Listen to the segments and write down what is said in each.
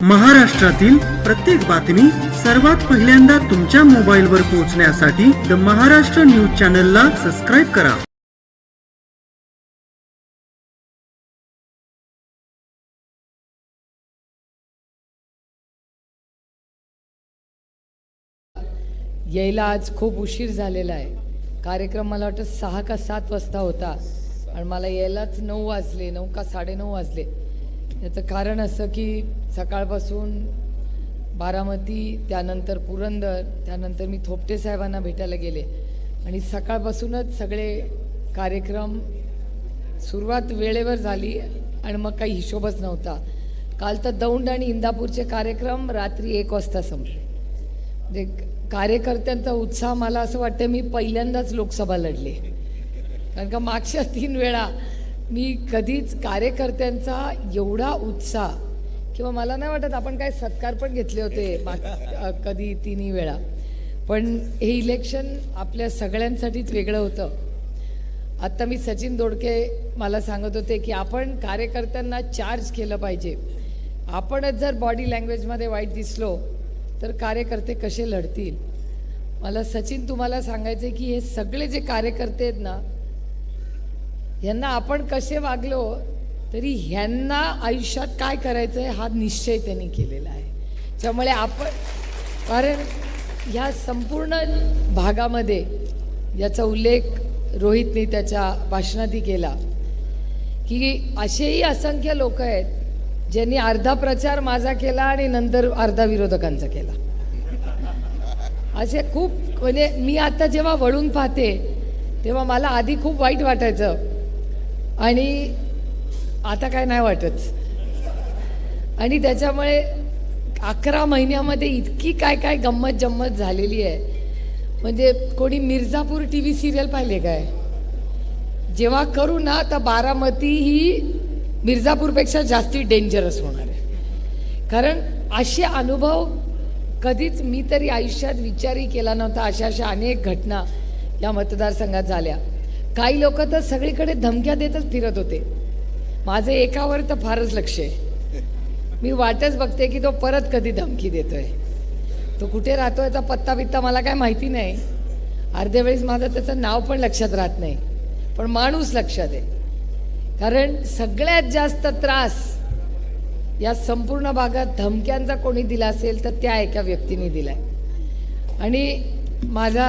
महाराष्ट्रातील प्रत्येक बातमी सर्वात पहिल्यांदा तुमच्या मोबाईलवर पोहोचण्यासाठी द महाराष्ट्र न्यूज चॅनलला सबस्क्राईब करा. यायला आज खूप उशीर झालेला आहे. कार्यक्रम मला वाटतं 6 का 7 वाजता होता आणि मला यायलाच 9 वाजले, 9 का 9:30 वाजले. याचं कारण असं की सकाळपासून बारामती, त्यानंतर पुरंदर, त्यानंतर मी थोपटे साहेबांना भेटायला गेले आणि सकाळपासूनच सगळे कार्यक्रम सुरुवात वेळेवर झाली आणि मग काही हिशोबच नव्हता. काल तर दौंड आणि इंदापूरचे कार्यक्रम रात्री 1 वाजता संपले. म्हणजे कार्यकर्त्यांचा उत्साह, मला असं वाटतं मी पहिल्यांदाच लोकसभा लढली, कारण का मागच्या 3 वेळा मी कधीच कार्यकर्त्यांचा एवढा उत्साह, किंवा मला नाही वाटत आपण काय सत्कार पण घेतले होते कधी 3 वेळा. पण हे इलेक्शन आपल्या सगळ्यांसाठीच वेगळं होतं. आत्ता मी सचिन दोडके मला सांगत होते की आपण कार्यकर्त्यांना चार्ज केलं पाहिजे. आपणच जर बॉडी लँग्वेजमध्ये वाईट दिसलो तर कार्यकर्ते कसे लढतील. मला सचिन तुम्हाला सांगायचं आहे की हे सगळे जे कार्यकर्ते आहेत ना, यांना आपण कसे वागलो तरी ह्यांना आयुष्यात काय करायचं आहे हा निश्चय त्यांनी केलेला आहे. त्यामुळे आपण, कारण ह्या संपूर्ण भागामध्ये याचा उल्लेख रोहितने त्याच्या भाषणातही केला की असेही असंख्य लोक आहेत ज्यांनी अर्धा प्रचार माझा केला आणि नंतर अर्धा विरोधकांचा केला. असे खूप, म्हणजे मी आता जेव्हा वळून पाहते तेव्हा मला आधी खूप वाईट वाटायचं आणि आता काय नाही वाटत. आणि त्याच्यामुळे 11 महिन्यामध्ये इतकी काय काय गंमत जम्मत झालेली आहे. म्हणजे कोणी मिर्झापूर TV सिरियल पाहिले काय? जेव्हा करू ना तर बारामती ही मिर्झापूरपेक्षा जास्ती डेंजरस होणार आहे. कारण असे अनुभव कधीच मी तरी आयुष्यात विचारही केला नव्हता. अशा अनेक घटना या मतदारसंघात झाल्या. काही लोक तर सगळीकडे धमक्या देतच फिरत होते. माझं एकावर तर फारच लक्ष आहे. मी वाटच बघते की तो परत कधी धमकी देतोय. तो कुठे राहतो याचा पत्ता बित्ता मला काय माहिती नाही. अर्ध्या वेळेस माझं त्याचं नाव पण लक्षात राहत नाही, पण माणूस लक्षात आहे. कारण सगळ्यात जास्त त्रास या संपूर्ण भागात धमक्यांचा कोणी दिला असेल तर त्या एका व्यक्तीने दिलाय. आणि माझा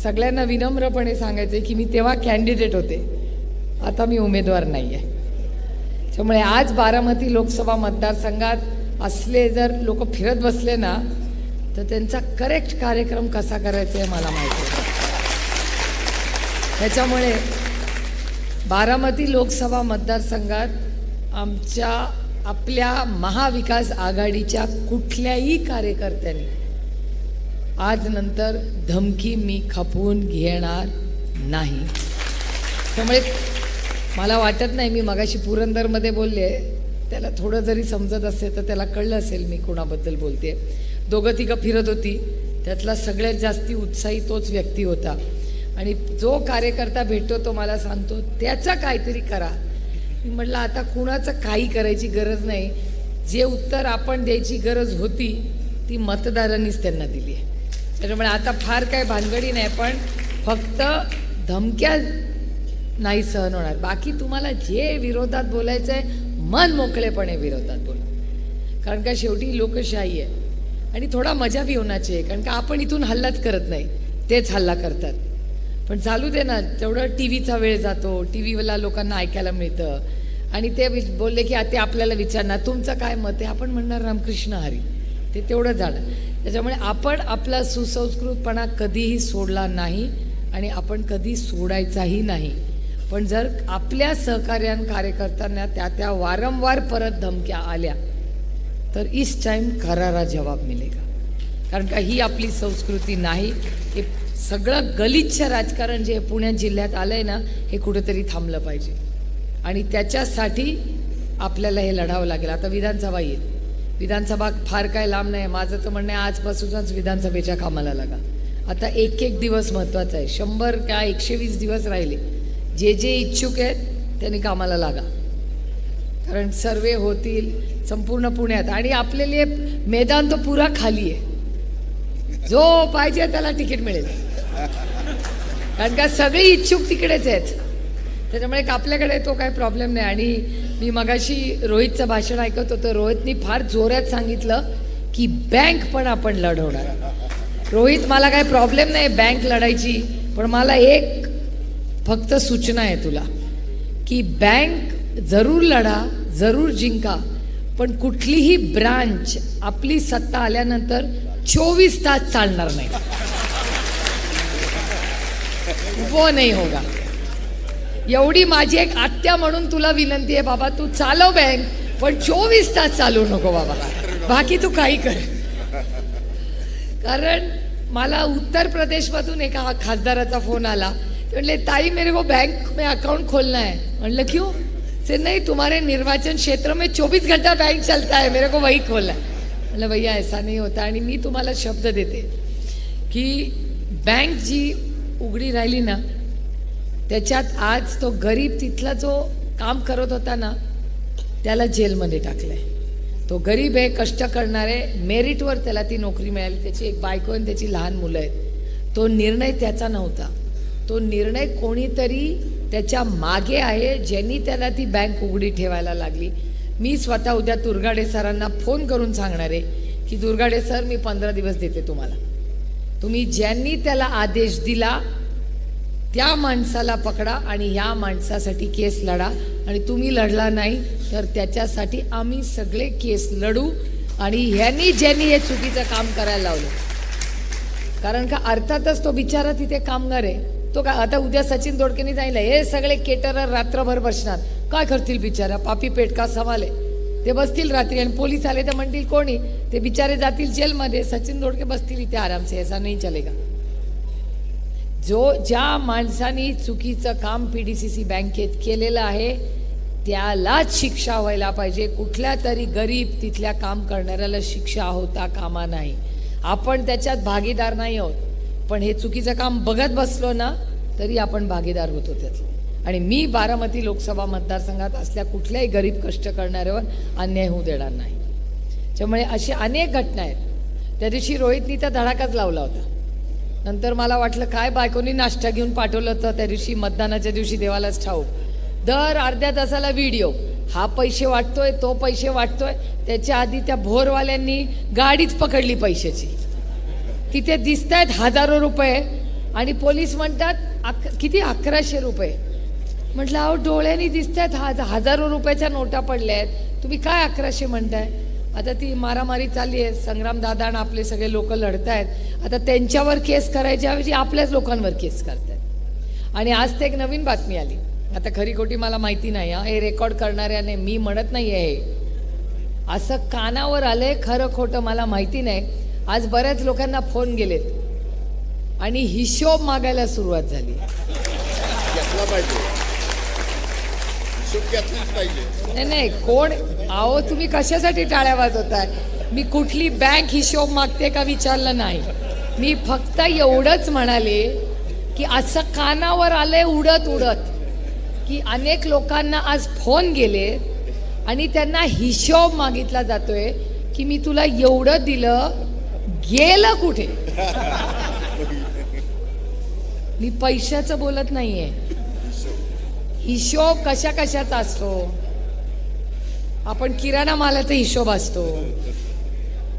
सगळ्यांना विनम्रपणे सांगायचं की मी तेव्हा कॅन्डिडेट होते, आता मी उमेदवार नाही आहे. त्यामुळे आज बारामती लोकसभा मतदारसंघात असले जर लोक फिरत बसले ना तर त्यांचा करेक्ट कार्यक्रम कसा करायचा आहे मला माहिती आहे. त्याच्यामुळे बारामती लोकसभा मतदारसंघात आपल्या महाविकास आघाडीच्या कुठल्याही कार्यकर्त्यांनी आज नंतर धमकी मी खपवून घेणार नाही. त्यामुळे मला वाटत नाही, मी मगाशी पुरंदरमध्ये बोलले, त्याला थोडं जरी समजत असेल तर त्याला कळलं असेल मी कोणाबद्दल बोलते. 2-3 फिरत होती, त्यातला सगळ्यात जास्ती उत्साही तोच व्यक्ती होता. आणि जो कार्यकर्ता भेटतो तो मला सांगतो त्याचं काहीतरी करा. मी म्हटलं आता कुणाचं काही करायची गरज नाही. जे उत्तर आपण द्यायची गरज होती ती मतदारांनीच त्यांना दिली आहे. त्याच्यामुळे आता फार काय भानगडी नाही, पण फक्त धमक्या नाही सहन होणार. बाकी तुम्हाला जे विरोधात बोलायचं आहे मन मोकळेपणे विरोधात बोला. कारण का शेवटी लोकशाही आहे आणि थोडा मजा भी होण्याची आहे. कारण का आपण इथून हल्लाच करत नाही, तेच हल्ला करतात. पण चालू दे ना, तेवढं TV चा वेळ जातो, TV लोकांना ऐकायला मिळतं. आणि ते बोलले की ते आपल्याला विचारणार तुमचं काय मत आहे, आपण म्हणणार रामकृष्ण हरी, ते तेवढं झालं. त्याच्यामुळे आपण आपला सुसंस्कृतपणा कधीही सोडला नाही आणि आपण कधी सोडायचाही नाही. पण जर आपल्या सहकार्यां कार्यकर्त्यांना त्या वारंवार परत धमक्या आल्या तर इस टाइम करारा जवाब मिलेगा. कारण का ही आपली संस्कृती नाही. हे सगळं गलिच्छ राजकारण जे पुणे जिल्ह्यात आलंय ना, हे कुठेतरी थांबलं पाहिजे. आणि त्याच्यासाठी आपल्याला हे लढावं लागेल. आता विधानसभा येईल, विधानसभा फार काय लांब नाही. माझं तर म्हणणं आहे आजपासूनच विधानसभेच्या कामाला लागा. आता एक दिवस महत्त्वाचा आहे. 100 का 120 दिवस राहिले. जे इच्छुक आहेत त्यांनी कामाला लागा. कारण सर्वे होतील संपूर्ण पुण्यात आणि आपल्याला मैदान तो पुरा खाली आहे, जो पाहिजे त्याला तिकीट मिळेल, कारण का सगळी इच्छुक तिकडेच आहेत. त्याच्यामुळे आपल्याकडे तो काही प्रॉब्लेम नाही. आणि मी मगाशी रोहितचं भाषण ऐकत होतं, रोहितनी फार जोरात सांगितलं की बँक पण आपण लढवणार. रोहित, मला काही प्रॉब्लेम नाही बँक लढायची, पण मला एक फक्त सूचना आहे तुला की बँक जरूर लढा, जरूर जिंका, पण कुठलीही ब्रांच आपली सत्ता आल्यानंतर 24 तास चालणार नाही. वो नाही होगा. एवढी माझी एक आत्या म्हणून तुला विनंती आहे बाबा, तू चालव बँक, पण 24 तास चालू नको बाबा, बाकी तू काही कर. कारण मला उत्तर प्रदेशमधून एका खासदाराचा फोन आला, ते म्हणले ताई मेरे को बैंक में अकाउंट खोलना है. म्हणलं क्यों? से नहीं तुम्हारे निर्वाचन क्षेत्र में 24 घंटा बैंक चलता है, मेरे को वही खोलना है. म्हणलं भैया ऐसा नहीं होता. आणि मी तुम्हाला शब्द देते की बँक जी उघडी राहिली ना, त्याच्यात आज तो गरीब तिथला जो काम करत होता ना, त्याला जेलमध्ये टाकलंय. तो गरीब आहे, कष्ट करणारे, मेरिटवर त्याला ती नोकरी मिळाली, त्याची एक बायको आणि त्याची लहान मुलं आहेत. तो निर्णय त्याचा नव्हता, तो निर्णय कोणीतरी त्याच्या मागे आहे, ज्यांनी त्याला ती बँक उघडी ठेवायला लागली. मी स्वतः उद्या दुर्गाडे सरांना फोन करून सांगणार आहे की दुर्गाडे सर, मी 15 दिवस देते तुम्हाला, तुम्ही ज्यांनी त्याला आदेश दिला त्या माणसाला पकडा आणि ह्या माणसासाठी केस लढा. आणि तुम्ही लढला नाही तर त्याच्यासाठी आम्ही सगळे केस लढू. आणि ह्यांनी ज्यांनी हे चुकीचं काम करायला लावलं, कारण का अर्थातच तो बिचारा तिथे कामगार आहे, तो काय आता उद्या सचिन दोडकेंनी सांगितलं हे सगळे केटरर रात्रभर बसणार, काय करतील बिचारा, पापी पेट का सवाल आहे, ते बसतील रात्री आणि पोलीस आले तर म्हणतील कोणी, ते बिचारे जातील जेलमध्ये, सचिन दोडके बसतील इथे आराम से. ऐसा नाही चलेगा. ज्या माणसाने चुकीचं काम PDCC बँकेत केलेलं आहे त्यालाच शिक्षा व्हायला पाहिजे. कुठल्या तरी गरीब तिथल्या काम करणाऱ्याला शिक्षा होता कामा नाही. आपण त्याच्यात भागीदार नाही आहोत, पण हे चुकीचं काम बघत बसलो ना तरी आपण भागीदार होतो त्यातलं. आणि मी बारामती लोकसभा मतदारसंघात असल्या कुठल्याही गरीब कष्ट करणाऱ्यावर अन्याय होऊ देणार नाही. त्यामुळे अशी अनेक घटना आहेत. त्या दिवशी रोहितनी तर धडाकाच लावला होता. नंतर मला वाटलं काय बायकोनी नाश्ता घेऊन पाठवलं होतं त्या दिवशी, मतदानाच्या दिवशी देवालाच ठाऊक. दर अर्ध्या तासाला व्हिडिओ, हा पैसे वाटतोय, तो पैसे वाटतोय. त्याच्या आधी त्या भोरवाल्यांनी गाडीच पकडली पैशाची, तिथे दिसत आहेत हजारो रुपये आणि पोलीस म्हणतात किती 1100 रुपये. म्हटलं अहो डोळ्यांनी दिसत आहेत हजारो रुपयाच्या नोटा पडल्या आहेत, तुम्ही काय 1100 म्हणताय. आता ती मारामारी चालली आहे, संग्राम दादा आणि आपले सगळे लोक लढत आहेत. आता त्यांच्यावर केस करायच्या ऐवजी आपल्याच लोकांवर केस करतायत. आणि आज ते एक नवीन बातमी आली, आता खरी खोटी मला माहिती नाही, हे रेकॉर्ड करणाऱ्याने, मी म्हणत नाही आहे, असं कानावर आलंय, खरं खोटं मला माहिती नाही. आज बऱ्याच लोकांना फोन गेलेत आणि हिशोब मागायला सुरुवात झाली. नाही कोण, अहो तुम्ही कशासाठी टाळ्या वाजवताय. मी कुठली बँक हिशोब मागते का विचारलं नाही. मी फक्त एवढंच म्हणाले की असं कानावर आलंय उडत उडत की अनेक लोकांना आज फोन गेले आणि त्यांना हिशोब मागितला जातोय की मी तुला एवढं दिलं, गेलं कुठे. मी पैशाचं बोलत नाहीये. हिशोब कशा कशाचा असतो. आपण किराणा मालाचा हिशोब असतो,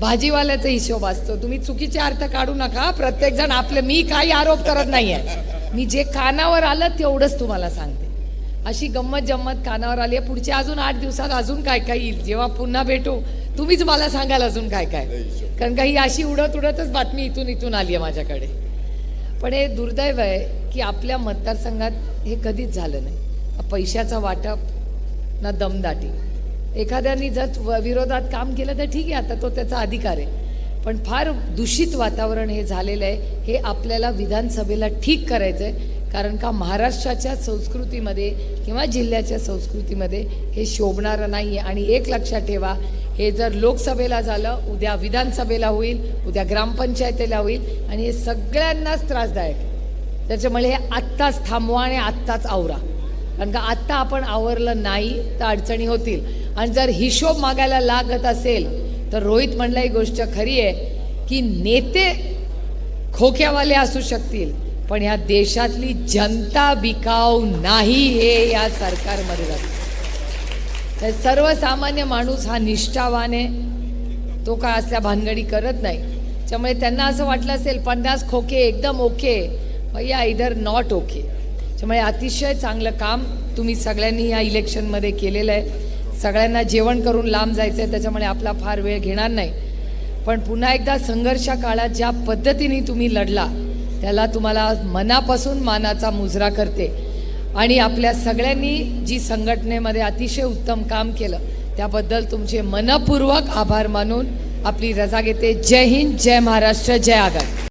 भाजीवाल्याचा हिशोब असतो. तुम्ही चुकीचे अर्थ काढू नका. प्रत्येक जण आपले, मी काही आरोप करत नाहीये, मी जे कानावर आलं तेवढंच तुम्हाला सांगते. अशी गंमत जम्मत कानावर आली आहे. पुढच्या अजून 8 दिवसात अजून काय काय येईल. जेव्हा पुन्हा भेटू तुम्हीच मला सांगाल अजून काय काय, कारण का ही अशी उडत उडतच बातमी इथून आली आहे माझ्याकडे. पण हे दुर्दैव आहे की आपल्या मतदारसंघात हे कधीच झालं नाही. पैशाचं वाटप ना दमदाटी. एखाद्याने जर विरोधात काम केलं तर ठीक आहे, आता तो त्याचा अधिकार आहे. पण फार दूषित वातावरण हे झालेलं आहे. हे आपल्याला विधानसभेला ठीक करायचं आहे, कारण का महाराष्ट्राच्या संस्कृतीमध्ये किंवा जिल्ह्याच्या संस्कृतीमध्ये हे शोभणारं नाही आहे. आणि एक लक्षात ठेवा, हे जर लोकसभेला झालं, उद्या विधानसभेला होईल, उद्या ग्रामपंचायतीला होईल आणि हे सगळ्यांनाच त्रासदायक. त्याच्यामुळे हे आत्ताच थांबवा आणि आत्ताच आवरा. कारण का आत्ता आपण आवरलं नाही तर अडचणी होतील. आणि जर हिशोब मागायला लागत असेल तर रोहित म्हणला ही गोष्ट खरी आहे की नेते खोक्यावाले असू शकतील पण ह्या देशातली जनता बिकाऊ नाही हे या सरकारमध्ये जातं. सर्वसामान्य माणूस हा निष्ठावान आहे, तो काय असल्या भानगडी करत नाही. त्यामुळे त्यांना असं वाटलं असेल 50 खोके एकदम ओके, भैया इधर नॉट ओके. त्यामुळे अतिशय चांगलं काम तुम्ही सगळ्यांनी या इलेक्शनमध्ये केलेलं आहे. सगळ्यांना जेवण करून लांब जायचं आहे, त्याच्यामुळे आपला फार वेळ घेणार नाही. पण पुन्हा एकदा संघर्षा काळात ज्या पद्धतीने तुम्ही लढला त्याला तुम्हाला मनापासून मानाचा मुजरा करते. आणि आपल्या सगळ्यांनी जी संघटनेमध्ये अतिशय उत्तम काम केलं त्याबद्दल तुमचे मनपूर्वक आभार मानून आपली रजा घेते. जय हिंद, जय महाराष्ट्र, जय आघाडी.